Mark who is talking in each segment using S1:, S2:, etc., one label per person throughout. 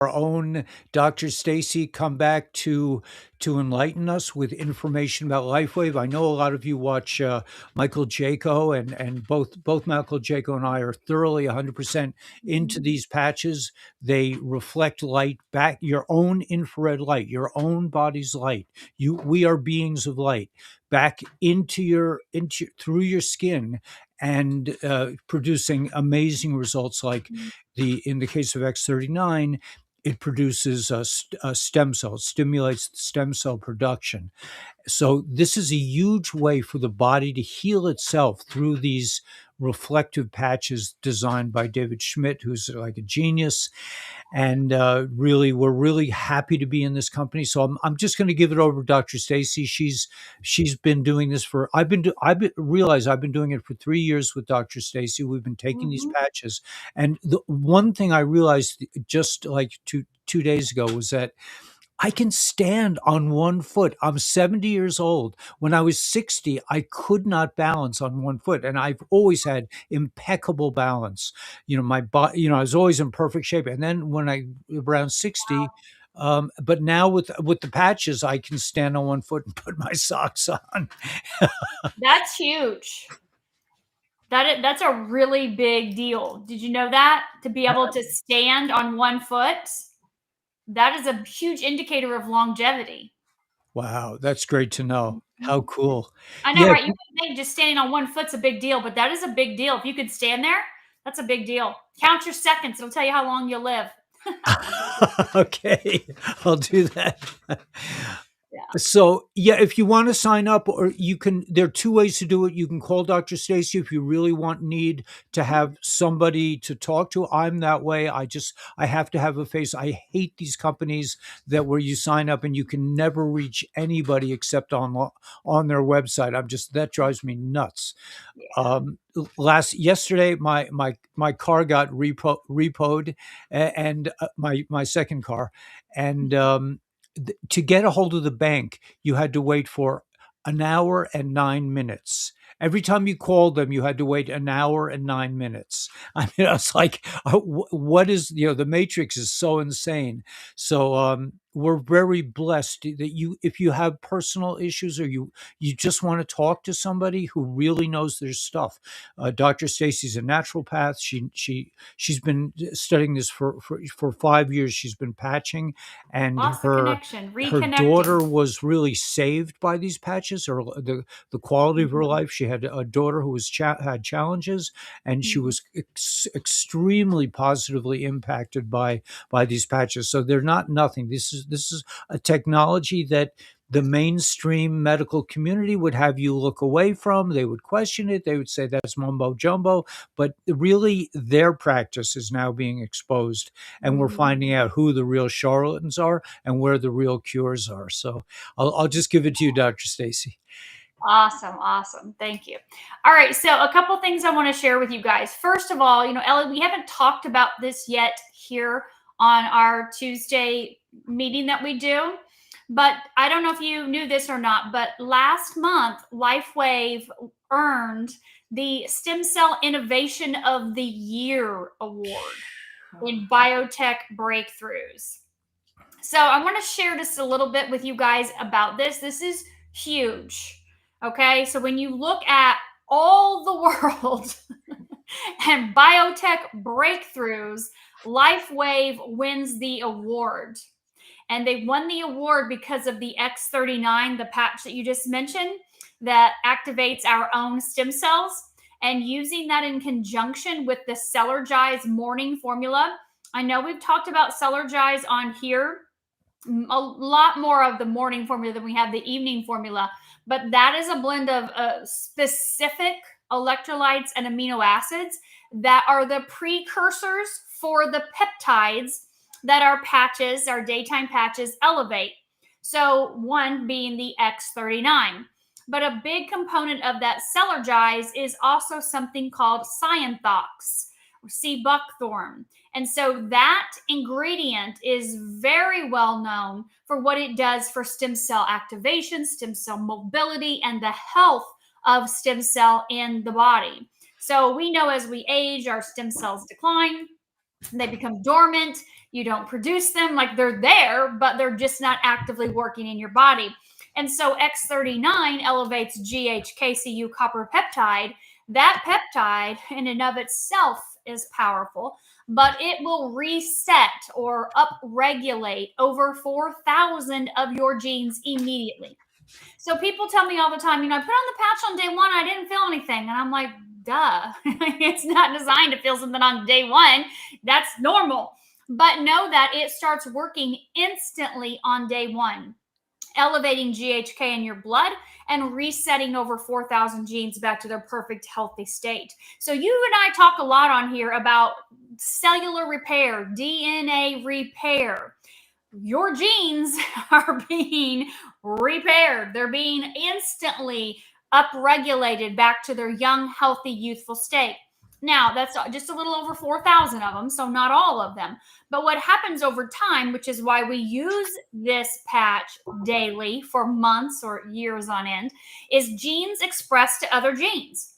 S1: our own Dr. Stacy come back to enlighten us with information about LifeWave. I know a lot of you watch Michael Jaco, and both Michael Jaco and I are thoroughly 100% into
S2: Mhm.
S1: these patches. They reflect light back, your own infrared light, your own body's light. We are beings of light back into through your skin, and producing amazing results like the in the case of X39, it produces stem cells, stimulates stem cell production. So this is a huge way for the body to heal itself through these reflective patches designed by David Schmidt, who's like a genius. And really, we're really happy to be in this company. So I'm just going to give it over to Dr. Stacy. She's been doing this for realize I've been doing it for 3 years with Dr. Stacy. We've been taking these
S2: Mhm.
S1: patches, and the one thing I realized just like two days ago was that I can stand on one foot. I'm 70 years old. When I was 60, I could not balance on one foot, and I've always had impeccable balance. My body, I was always in perfect shape. And then when I around 60, but now with the patches, I can stand on one foot and put my socks on.
S2: That's huge. That's a really big deal. Did you know that? To be able to stand on one foot, that is a huge indicator of longevity.
S1: Wow, that's great to know. How
S2: Mhm.
S1: cool.
S2: I know,
S1: Yeah.
S2: right? You would think just standing on one foot's a big deal, but that is a big deal. If you could stand there, that's a big deal. Count your seconds. It'll tell you how long you'll live.
S1: Okay, I'll do that.
S2: Yeah.
S1: So, yeah, if you want to sign up, or you can, there are two ways to do it. You can call Dr. Stacy if you really need to have somebody to talk to. I'm that way. I have to have a face. I hate these companies that where you sign up and you can never reach anybody except on their website. That drives me nuts.
S2: Yeah.
S1: Last yesterday, my car got repoed, and my second car, and to get a hold of the bank, you had to wait for an hour and 9 minutes. Every time you called them, you had to wait an hour and 9 minutes. I mean, I was like, what is, the matrix is so insane. So we're very blessed that if you have personal issues, or you just want to talk to somebody who really knows their stuff. Dr. Stacy's a naturopath. She's been studying this for 5 years. She's been patching, and
S2: Lost the connection.
S1: her
S2: Reconnecting.
S1: daughter was really saved by these patches, or the quality of her
S2: Mhm.
S1: life. She had a daughter who had challenges, and she
S2: Mhm.
S1: was extremely positively impacted by these patches. So they're not nothing. This is a technology that the mainstream medical community would have you look away from. They would question it. They would say that's mumbo jumbo. But really, their practice is now being exposed, and we're
S2: Mhm.
S1: finding out who the real charlatans are and where the real cures are. So I'll just give it to you, Dr. Stacy.
S2: Awesome, awesome. Thank you. All right, so a couple things I want to share with you guys. First of all, Ellie, we haven't talked about this yet here on our Tuesday meeting that we do, but I don't know if you knew this or not, but last month, LifeWave earned the Stem Cell Innovation of the Year award in biotech breakthroughs. So I want to share just a little bit with you guys about this. This is huge. Okay. So when you look at all the world and biotech breakthroughs, LifeWave wins the award. And they won the award because of the X39, the patch that you just mentioned, that activates our own stem cells. And using that in conjunction with the Celergize morning formula. I know we've talked about Celergize on here, a lot more of the morning formula than we have the evening formula, but that is a blend of specific electrolytes and amino acids that are the precursors for the peptides that our patches, our daytime patches, elevate. So one being the X39. But a big component of that Celergize is also something called cyanothox, or sea buckthorn. And so that ingredient is very well known for what it does for stem cell activation, stem cell mobility, and the health of stem cell in the body. So we know as we age, our stem cells decline. They become dormant. You don't produce them. Like, they're there, but they're just not actively working in your body. And so X39 elevates GHKCU copper peptide. That peptide in and of itself is powerful, but it will reset or upregulate over 4,000 of your genes immediately. So people tell me all the time, I put on the patch on day one, I didn't feel anything. And I'm like, duh. It's not designed to feel something on day one. That's normal. But know that it starts working instantly on day one, elevating GHK in your blood and resetting over 4,000 genes back to their perfect healthy state. So you and I talk a lot on here about cellular repair, DNA repair. Your genes are being repaired. They're being instantly upregulated back to their young, healthy, youthful state. Now, that's just a little over 4,000 of them, so not all of them. But what happens over time, which is why we use this patch daily for months or years on end, is genes expressed to other genes.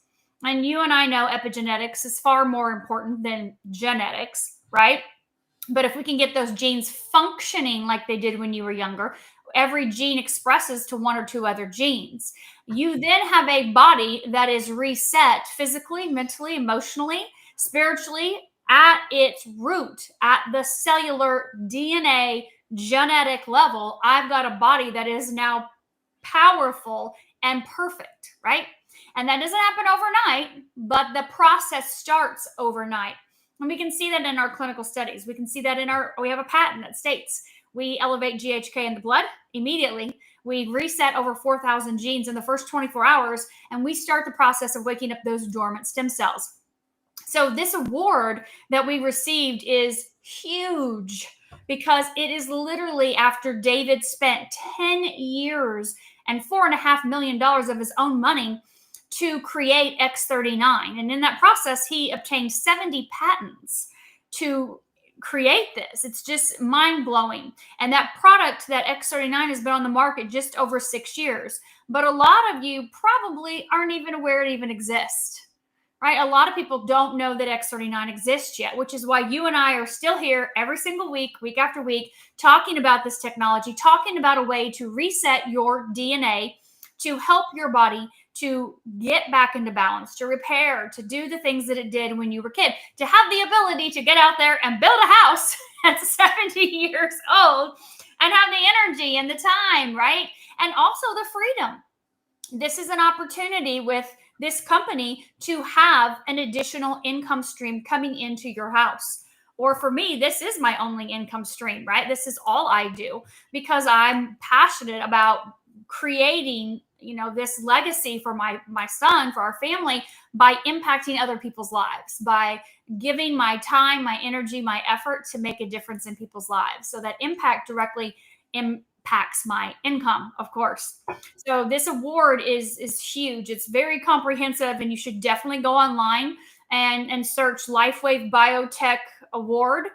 S2: And you and I know epigenetics is far more important than genetics, right? But if we can get those genes functioning like they did when you were younger, every gene expresses to one or two other genes. You then have a body that is reset physically, mentally, emotionally, spiritually, at its root, at the cellular DNA genetic level. I've got a body that is now powerful and perfect, right? And that doesn't happen overnight, but the process starts overnight. And we can see that in our clinical studies. We can see that we have a patent that states we elevate GHK in the blood immediately. We reset over 4,000 genes in the first 24 hours, and we start the process of waking up those dormant stem cells. So this award that we received is huge because it is literally after David spent 10 years and $4.5 million of his own money to create X39. And in that process, he obtained 70 patents to create this. It's just mind-blowing. And that product, that X39, has been on the market just over 6 years. But a lot of you probably aren't even aware it even exists. Right? A lot of people don't know that X39 exists yet, which is why you and I are still here every single week, week after week, talking about this technology, talking about a way to reset your DNA, to help your body to get back into balance, to repair, to do the things that it did when you were a kid, to have the ability to get out there and build a house at 70 years old and have the energy and the time, right? And also the freedom. This is an opportunity with this company to have an additional income stream coming into your house. Or for me, this is my only income stream, right? This is all I do because I'm passionate about creating, this legacy for my son, for our family, by impacting other people's lives, by giving my time, my energy, my effort to make a difference in people's lives. So that impact directly impacts my income, of course. So this award is huge. It's very comprehensive, and you should definitely go online and search LifeWave Biotech Award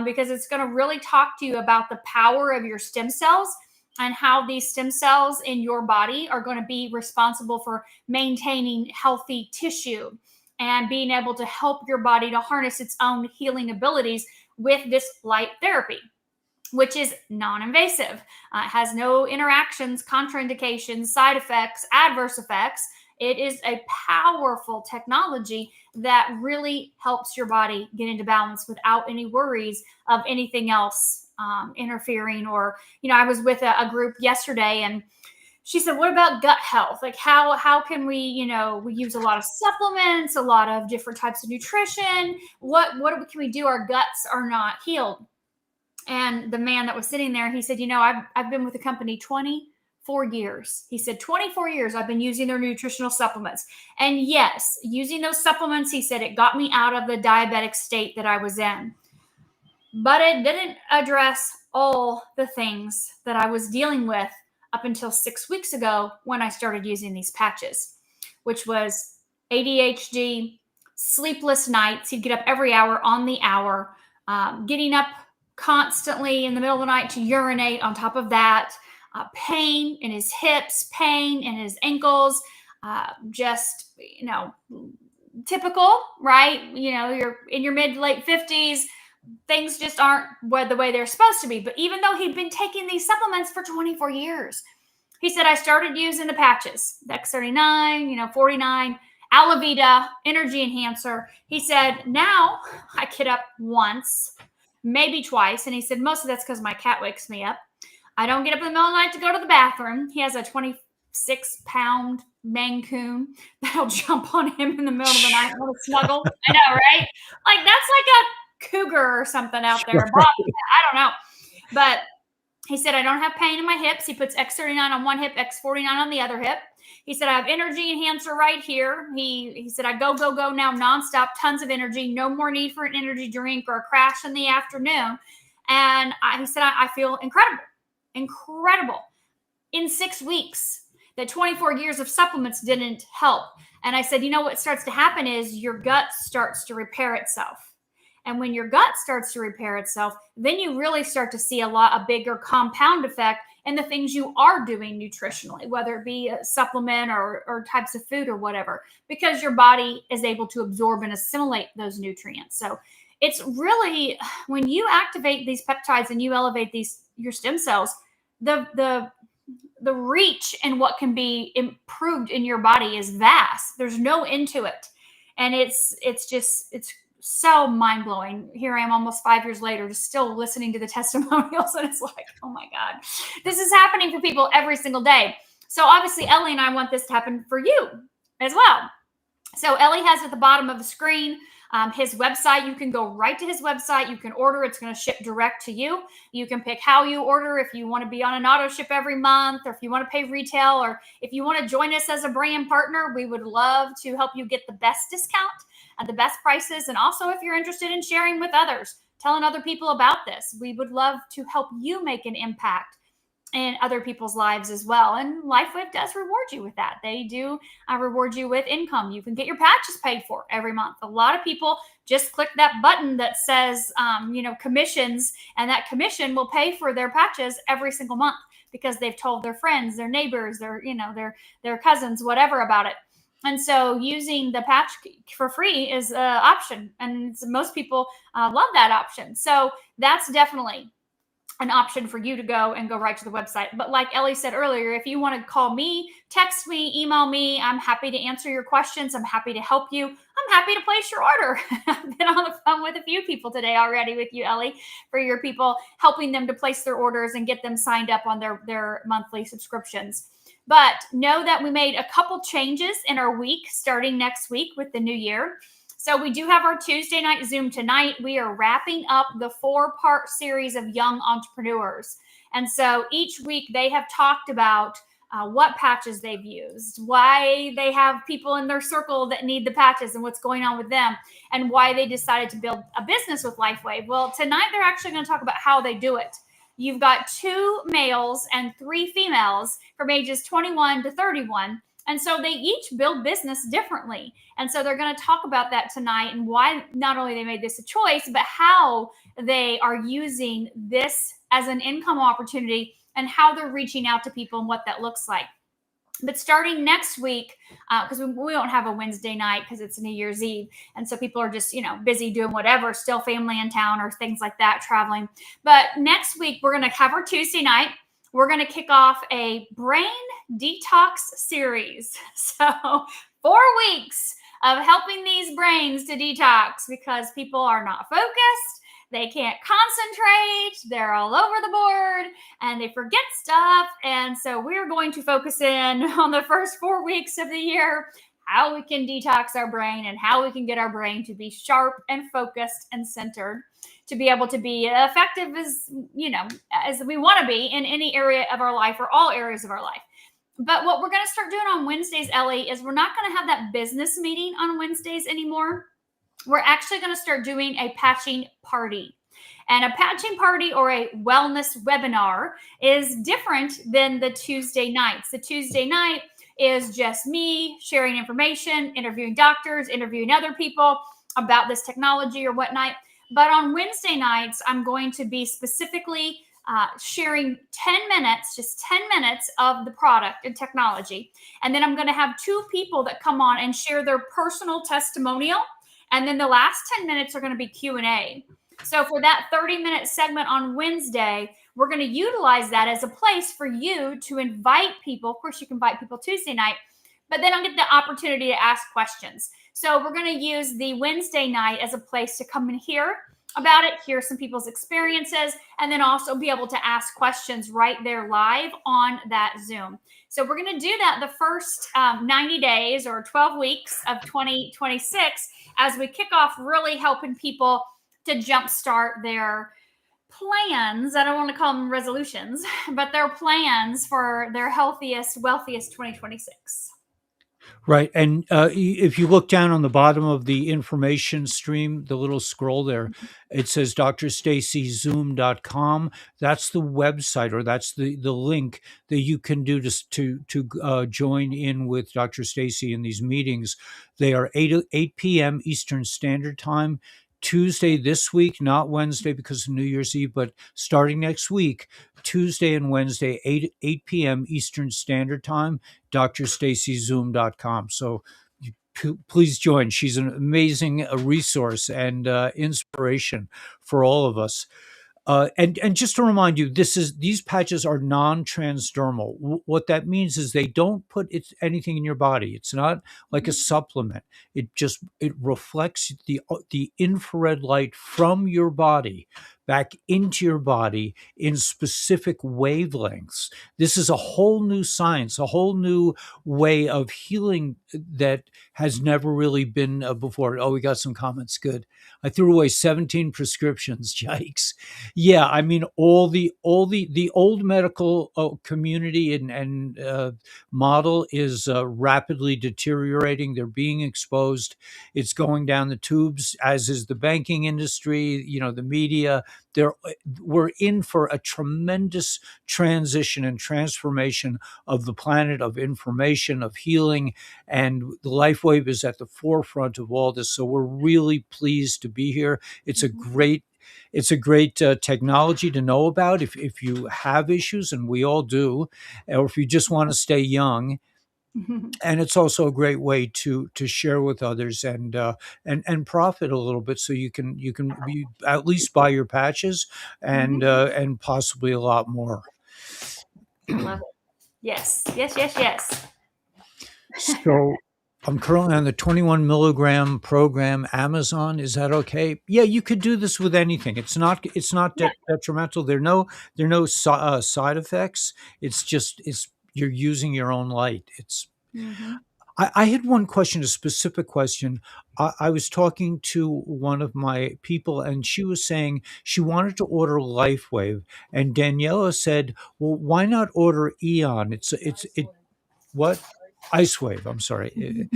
S2: because it's going to really talk to you about the power of your stem cells and how these stem cells in your body are going to be responsible for maintaining healthy tissue and being able to help your body to harness its own healing abilities with this light therapy, which is non-invasive. It has no interactions, contraindications, side effects, adverse effects. It is a powerful technology that really helps your body get into balance without any worries of anything else interfering. Or, I was with a group yesterday, and she said, what about gut health? Like how can we, we use a lot of supplements, a lot of different types of nutrition. What can we do? Our guts are not healed. And the man that was sitting there, he said, I've been with the company 24 years. He said, 24 years I've been using their nutritional supplements. And yes, using those supplements, he said, it got me out of the diabetic state that I was in. But it didn't address all the things that I was dealing with up until 6 weeks ago when I started using these patches, which was ADHD, sleepless nights. He'd get up every hour on the hour, getting up constantly in the middle of the night to urinate on top of that, pain in his hips, pain in his ankles, just, typical, right? You're in your mid, late 50s, things just aren't the way they're supposed to be. But even though he'd been taking these supplements for 24 years, he said, I started using the patches, the X39, 49, Alavita, Energy Enhancer. He said, now I get up once, maybe twice. And he said, most of that's because my cat wakes me up. I don't get up in the middle of the night to go to the bathroom. He has a 26-pound Maine Coon that'll jump on him in the middle of the night and want to snuggle. I know, right? Like, that's like a cougar or something out there. I don't know. But he said, I don't have pain in my hips. He puts X39 on one hip, X49 on the other hip. He said, I have Energy Enhancer right here. He said, I go now nonstop, tons of energy, no more need for an energy drink or a crash in the afternoon. And he said, I feel incredible. In 6 weeks, that 24 years of supplements didn't help. And I said, what starts to happen is your gut starts to repair itself. And when your gut starts to repair itself, then you really start to see a bigger compound effect in the things you are doing nutritionally, whether it be a supplement or types of food or whatever, because your body is able to absorb and assimilate those nutrients. So it's really, when you activate these peptides and you elevate your stem cells, the reach and what can be improved in your body is vast. There's no end to it. And it's so mind-blowing. Here I am almost 5 years later, just still listening to the testimonials. And it's like, oh my God, this is happening for people every single day. So obviously Ellie and I want this to happen for you as well. So Ellie has at the bottom of the screen his website. You can go right to his website. You can order. It's going to ship direct to you. You can pick how you order, if you want to be on an auto ship every month, or if you want to pay retail, or if you want to join us as a brand partner. We would love to help you get the best discount and the best prices. And also, if you're interested in sharing with others, telling other people about this, we would love to help you make an impact in other people's lives as well. And LifeWave does reward you with that. They do reward you with income. You can get your patches paid for every month. A lot of people just click that button that says, commissions, and that commission will pay for their patches every single month because they've told their friends, their neighbors, their cousins, whatever about it. And so using the patch for free is an option. And most people love that option. So that's definitely an option for you to go right to the website. But like Ellie said earlier, if you want to call me, text me, email me, I'm happy to answer your questions. I'm happy to help you. I'm happy to place your order. I've been on the phone with a few people today already with you, Ellie, for your people, helping them to place their orders and get them signed up on their monthly subscriptions. But know that we made a couple changes in our week starting next week with the new year. So we do have our Tuesday night Zoom tonight. We are wrapping up the 4-part series of young entrepreneurs. And so each week they have talked about what patches they've used, why they have people in their circle that need the patches and what's going on with them, and why they decided to build a business with LifeWave. Well, tonight they're actually going to talk about how they do it. You've got 2 males and 3 females from ages 21 to 31. And so they each build business differently. And so they're going to talk about that tonight and why not only they made this a choice, but how they are using this as an income opportunity and how they're reaching out to people and what that looks like. But starting next week, because we don't have a Wednesday night because it's New Year's Eve. And so people are just, busy doing whatever, still family in town or things like that, traveling. But next week, we're going to have our Tuesday night. We're going to kick off a brain detox series. So 4 weeks of helping these brains to detox because people are not focused. They can't concentrate. They're all over the board and they forget stuff. And so we're going to focus in on the first 4 weeks of the year, how we can detox our brain and how we can get our brain to be sharp and focused and centered, to be able to be effective as we want to be in any area of our life or all areas of our life. But what we're going to start doing on Wednesdays, Ellie, is we're not going to have that business meeting on Wednesdays anymore. We're actually going to start doing a patching party. And a patching party or a wellness webinar is different than the Tuesday nights. The Tuesday night is just me sharing information, interviewing doctors, interviewing other people about this technology or whatnot. But on Wednesday nights, I'm going to be specifically sharing 10 minutes, just 10 minutes of the product and technology. And then I'm going to have 2 people that come on and share their personal testimonial. And then the last 10 minutes are going to be Q&A. So for that 30-minute segment on Wednesday, we're going to utilize that as a place for you to invite people. Of course, you can invite people Tuesday night, but then I'll get the opportunity to ask questions. So we're going to use the Wednesday night as a place to come and hear about it, hear some people's experiences, and then also be able to ask questions right there live on that Zoom. So we're going to do that the first 90 days or 12 weeks of 2026 as we kick off really helping people to jumpstart their plans. I don't want to call them resolutions, but their plans for their healthiest, wealthiest 2026.
S1: Right. And if you look down on the bottom of the information stream, the little scroll there, it says drstacyzoom.com. That's the website, or that's the link that you can do to join in with Dr. Stacy in these meetings. They are 8 p.m. Eastern Standard Time. Tuesday this week, not Wednesday because of New Year's Eve, but starting next week, Tuesday and Wednesday, 8 p.m. Eastern Standard Time, drstacyzoom.com. So please join. She's an amazing resource and inspiration for all of us. And just to remind you, these patches are non-transdermal. What that means is they don't put anything in your body. It's not like a supplement. It reflects the infrared light from your body back into your body in specific wavelengths. This is a whole new science, a whole new way of healing that has never really been before. Oh, we got some comments. Good. I threw away 17 prescriptions. Yikes. Yeah, I mean, the old medical community and model is rapidly deteriorating. They're being exposed. It's going down the tubes, as is the banking industry. The media. We're in for a tremendous transition and transformation of the planet, of information, of healing, and the LifeWave is at the forefront of all this. So we're really pleased to be here. It's a great technology to know about if you have issues, and we all do, or if you just want to stay young. And it's also a great way to share with others and profit a little bit, so you can at least buy your patches and possibly a lot more.
S2: Love it. Yes, yes, yes, yes.
S1: So I'm currently on the 21 milligram program, Amazon. Is that okay? Yeah, you could do this with anything. It's not detrimental. There are no side effects. It's you're using your own light. I had one question, a specific question. I was talking to one of my people, and she was saying she wanted to order LifeWave, and Daniela said, "Well, why not order Eon? What? Ice Wave, I'm sorry.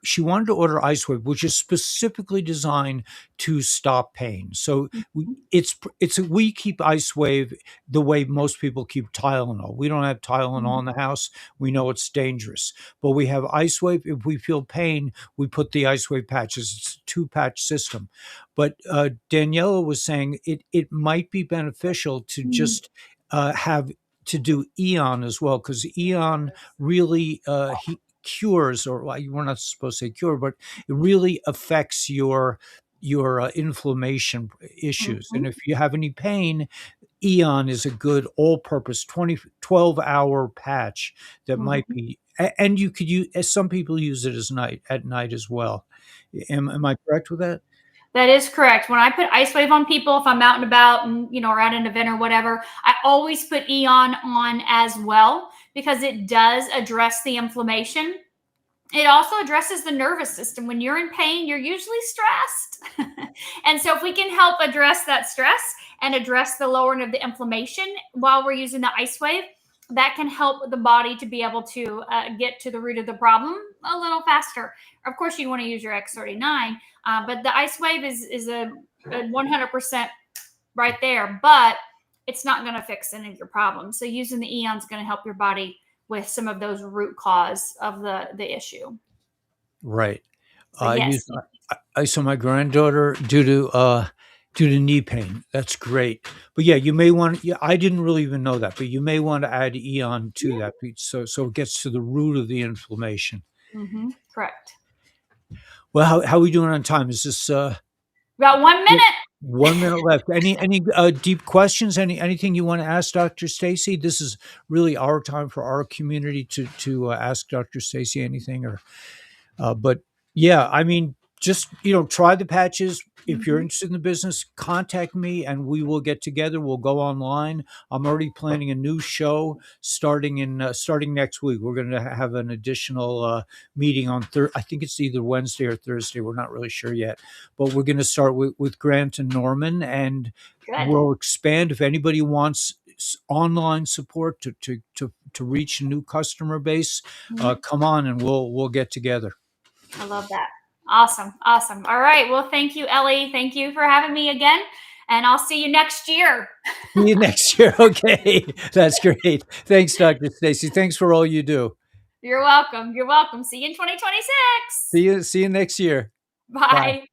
S1: She wanted to order Ice Wave, which is specifically designed to stop pain. So we keep Ice Wave the way most people keep Tylenol. We don't have Tylenol in the house. We know it's dangerous, but we have Ice Wave. If we feel pain, we put the Ice Wave patches. It's a 2-patch system. But Daniela was saying it might be beneficial to just have to do Eon as well, because Eon really cures, or well, we're not supposed to say cure, but it really affects your inflammation issues. And if you have any pain, Eon is a good all-purpose 12-hour patch that might be, and you could use, as some people use it at night as well. Am I correct with that?
S2: That is correct. When I put Ice Wave on people, if I'm out and about and, or at an event or whatever, I always put Eon on as well, because it does address the inflammation. It also addresses the nervous system. When you're in pain, you're usually stressed. And so if we can help address that stress and address the lowering of the inflammation while we're using the Ice Wave, that can help the body to be able to get to the root of the problem a little faster. Of course, you want to use your X39, but the Ice Wave is a 100% right there, but it's not going to fix any of your problems. So using the Eon is going to help your body with some of those root cause of the issue.
S1: Right.
S2: So, yes.
S1: I saw my granddaughter due to knee pain. That's great. But yeah, you may want. Yeah, I didn't really even know that, but you may want to add Eon to that, so it gets to the root of the inflammation.
S2: Correct.
S1: Well, how are we doing on time? Is this
S2: about 1 minute?
S1: 1 minute left. Any deep questions? Anything you want to ask Dr. Stacy? This is really our time for our community to ask Dr. Stacy anything, or but yeah, I mean, just try the patches. If you're
S2: Mhm.
S1: interested in the business, contact me and we will get together. We'll go online. I'm already planning a new show starting next week. We're going to have an additional meeting on I think it's either Wednesday or Thursday. We're not really sure yet, but we're going to start with Grant and Norman, and
S2: Good.
S1: we'll expand. If anybody wants online support to reach a new customer base,
S2: Mhm.
S1: come on and we'll get together.
S2: I love that. Awesome. Awesome. All right. Well, thank you, Ellie. Thank you for having me again. And I'll see you next year.
S1: See you next year. Okay. That's great. Thanks, Dr. Stacy. Thanks for all you do.
S2: You're welcome. You're welcome. See you in 2026.
S1: See you next year. Bye.
S2: Bye.